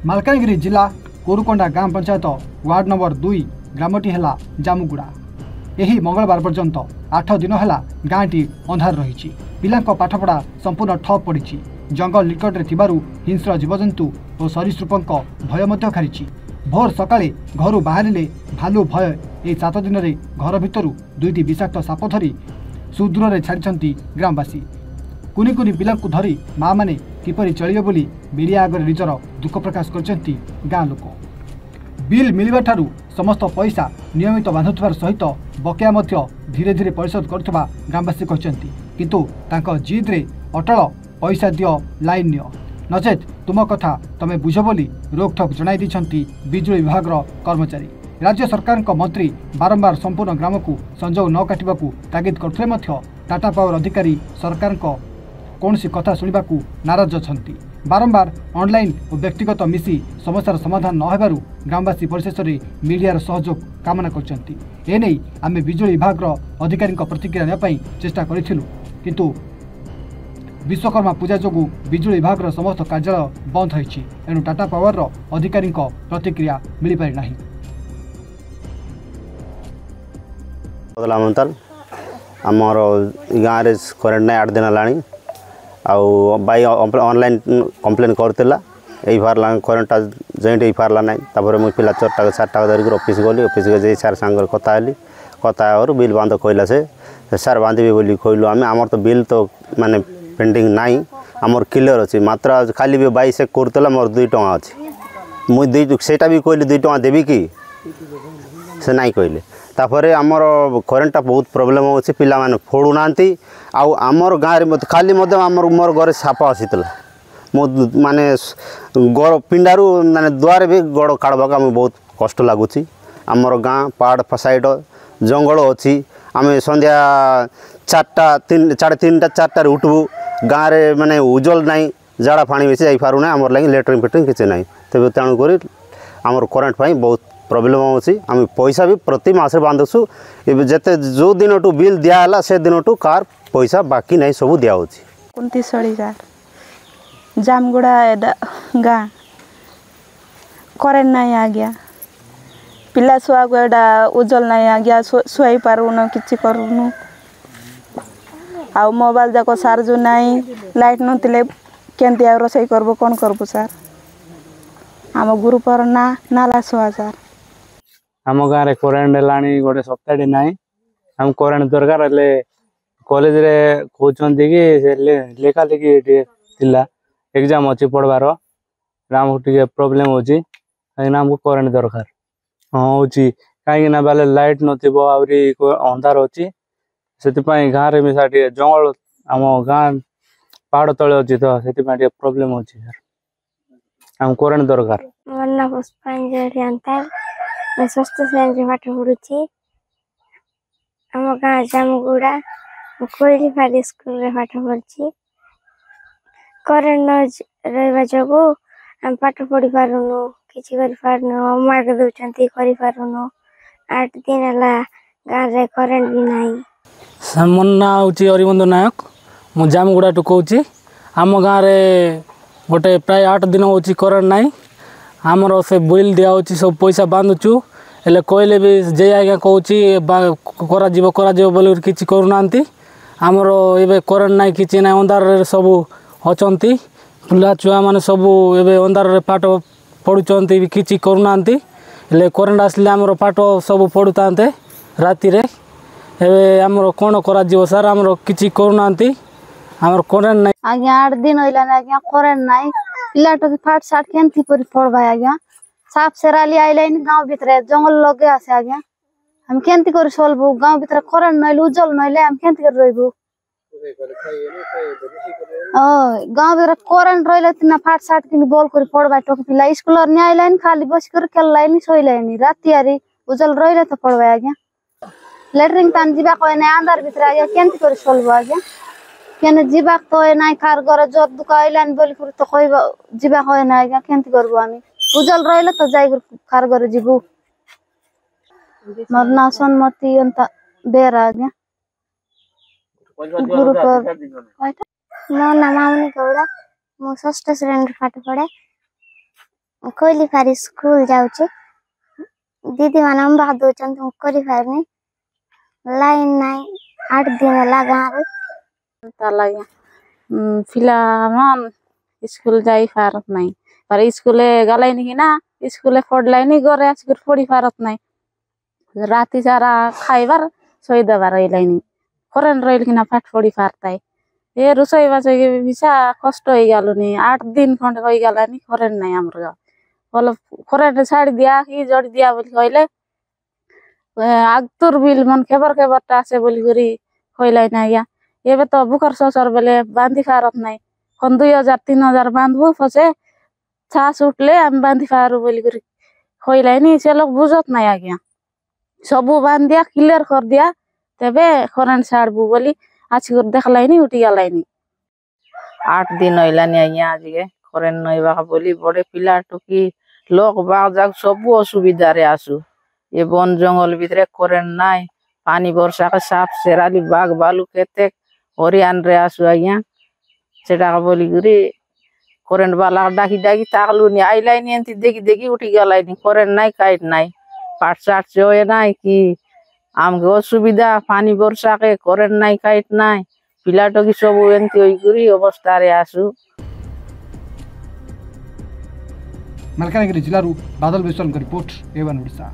मालकानगिरी जिला कोरुकोंडा गांव panchayat ward number 2 ग्रामटी है जामुगुड़ा। यही मंगलवार पर्यंत 8 दिन है गाँटी अंधार रही। पिला पाठपढ़ा संपूर्ण ठप पड़ी। जंगल निकट में हिंस्र जीवजंतु और सरीसृपों भय खारी। भोर सकाळे घर बाहर भालू भय ए 7 दिन में घर भितर 2टी विषाक्त साप धरी सुदूर में छाड़ी ग्रामवासी। कुनी कुनी पिला धरी माँ मैंने किपरि चलिए बोली मीडिया आगे निजर दुख प्रकाश करछंती गाँ लोक। बिल मिलवा ठारू समस्त पैसा नियमित बांधुथिबार सहित बकेया मध्य धीरे धीरे परिशोध करुवा ग्रामवासी कहते, किंतु तांको जिद रे अटल पैसा दियो लाइन नियो नचेत तुम कथा तमे बुझ बोली रोकठोक जणाई दैछंती बिजुली विभाग कर्मचारी। राज्य सरकार मंत्री बारंबार संपूर्ण ग्राम को संजोग न काटिबाकू तागिद करथिले मध्य टाटा पावर अधिकारी सरकार कौन सी कथा शुणा नाराज अछंती। बारंबार ऑनलाइन और व्यक्तिगत मिसी समस्यार समाधान न होबारु ग्रामवासी परिशेष में मीडियार सहयोग कामना करछंती। एने आमे बिजुली विभाग अधिकारी प्रतिक्रिया नेबाई चेष्टा करिथिलु, किंतु विश्वकर्मा पूजा जोगु बिजुली विभाग समस्त कार्यालय बंद होइछि। एणु टाटा पावर अधिकारी प्रतिक्रिया मिल पारि नाही। आमर गाँव में करेन्ट ना 8 दिन है आई ऑनलाइन कंप्लेन करता यही पार्ला करेन्ट जॉइंट हो पार्ला ना। मुझे पिला 4टा धरिक ऑफिस गली। ऑफिस गई सार सांगे कथा बिल बांध कहला से सार बांधे बोली कहलु आम आमर तो बिल तो माने पेंडिंग नाई आमर क्लियर अच्छी मात्र खाली भी 22 चेक करता मोर 2 टଙ୍କା अच्छी मुझे सेटा भी कहली 2 टଙ୍କା देवी कि से नाई कहले। तापर आमर करेन्टा बहुत प्रोब्लेम होची पिला माने फोड़ू नांती आउ आमर गाँव रे खाली मध्य आमर मोर घरे साप आसीतला मो माने गड़ पिंडारू माने द्वार भी गड़ काढ़वा आम बहुत कष्ट लगुच। आमर गाँ पहाड़ साइड जंगल अच्छी आम संध्या 4टा 3:30 4टार उठबू गाँव में माने उजल नाई जाड़ा पानी बेसी जाई पारू ना आमर लगी लेटरिंग फेटरिंग किसी ना तेज तेणुक आमर करेन्ट पाई बहुत प्रोब्लेम होची। आम पैसा भी प्रति मासे बांधुसु जेते जो दिन टू बिल दियाला से दिन टू कार पैसा बाकी नहीं सब दिया होची। कुंती सड़ीगार जामगुड़ा गाँ करेन्ट नहीं आ गया पिला शुआ गुड़ा उजल नहीं आ गया शुई पारुन कि करूनु आ मोबाइल जाक चार्ज नहीं लाइट नथिले केंती आ रोसई करबो कौन करबो सार आम गुरु पर ना नाला शुआ सार आम गाँव में करेन्ट है गोटे सप्ताह ना आम करेन्ट दरकार हेल्ले कॉलेज रे कहते कि लेखा लेखी एग्जाम अच्छी पढ़वार आमको टे प्रोब्लेम होची कहीं आमको करेन्ट दरकार हाँ होची कहीं बाले लाइट नथिबो आउरी अंधार अच्छी से गाँव में मिसा टे जंगल आम गाँ पहाड़ तले अच्छी तो से प्रोब्लेम होची आम करेन्ट दरकार। मैं षष्ठ श्रेणी पाठ पढ़ुची आम गाँ जामुगुड़ा कोईली फाड़ी स्कूल रे पाठ पढ़ी करेन्ट रहा जो आम पाठ पढ़ी पारुनु किसी कर पारुनु होमवर्क दौरान कर पारुनु 8 दिन है गाँव रे करेन्ट भी नहीं। मोर ना हूँ अरिबंधु नायक मु जामुगुड़ा टू कहूँ आम गाँव में गोटे प्राय 8 दिन हो करेन्ट नाई आमर से बिल दिया सब पैसा बांधुचु हेल्ले कहले भी जे आज्ञा कहूँ बोल कि करूना आमर ए करेन्ट नाई कि ना अंधार सब अच्छा पिला छुआ मैंने सब ए अंधार पाठ पढ़ुंट कि करूना हेल्ले करेन्ट आसले आमर पाठ सब पढ़ुता राति आमर कौन कर सार आमर कि करूना आमर करेन्ट नाई आज्ञा 8 दिन होइलानी आज्ञा करेन्ट नाई पिला टकी फाट साट केनथी परि पढ़बा आज्ञा साफ सेराली आइलाइन गांव भीतर जंगल लगे आसे आज्ञा हम केनथी कर सोलबो गांव भीतर करेन्ट नइले उजल नइले हम केनथी कर रहबो गांव भीतर करेन्ट रइले तिना फाट साट किन बोल कर पढ़बा टकी पिला स्कूल नि आइलाइन खाली बस कर केलाइन सोइलाइन राति आरी उजल रइले त पढ़बा आज्ञा लेटरिंग तान जिबा कोइ नै अंधार भीतर आज्ञा केनथी कर सोलबो आज्ञा केने जीवा तो ना कार घर जोर दुकान बोली तो कह जीवा कहे ना आज्ञा केमती करबो आमी उजल रहिले तो जाई कार घर जीवु मोर ना सन्मति अंता बेरा आज्ञा गुरु पर मो नाम मामुनी गौड़ा मो षष्ठ श्रेणी पाठ पढ़े कोइली फारी स्कूल जाऊँ दीदी मैंने बाहर दूचन तुम कोरी फारनी लाइन नहीं 8 दिन लगा ताला फिला मन स्कूल जाई फारत नहीं पर स्कूले गलाई नहीं ना स्कूले पढ़लाई नहीं गरे स्कूल पढ़ी फारत नहीं राती सारा खाइबार सोई दबार रही करेंट रही ना पाठ पढ़ी फारताई ये रोसई बास विशा कष्ट हो गलुनी 8 दिन खंड हो गलानी करेंट नहीं आमर गाँव बोलो करेंट छाड़ी दिया कि जोड़ी दिया बोली कहले आगतुर बिल मन केबर केबरटा आसे बोली करी कहलाई ना आज्ञा ये तो बुकर ससर बेले बांधी फारत नहीं कौन 2000 3000 बांधबू फसे छास उठले आम बांधी फारू बोली करी कहलाई नहीं से लोग बुझत नहीं आज्ञा सबू बांध दिया क्लियर कर दिया तेबे करेंट छाड़बू बोली आज देखलाई नहीं उठी गलाई नहीं 8 दिन होइलानी आज्ञा आज के करेंट नइबा बोली बड़े पिला टुकी लोक बाग जाग सबू असुविधा रे आसु ये वन जंगल भितरे करेंट नाई पानी वर्षा के साफ सेराली बाग बालू केते हरियान रे आसु आज्ञा सेटा बोली गुरी करेंट वाला डाकी डाकी ताकलु नि आइलाई नि एंती देखी देखी उठी गलाई नि करेंट नाई काट नाई पाट साट से होय नाई कि आमके असुविधा पानी वर्षा के करेंट नाई काट नाई पिला टुकी सब एंती होई गुरी अवस्था रे आसु मालकानगिरी जिल्लारू बादल विश्वाल रिपोर्ट A1 ओडिशा।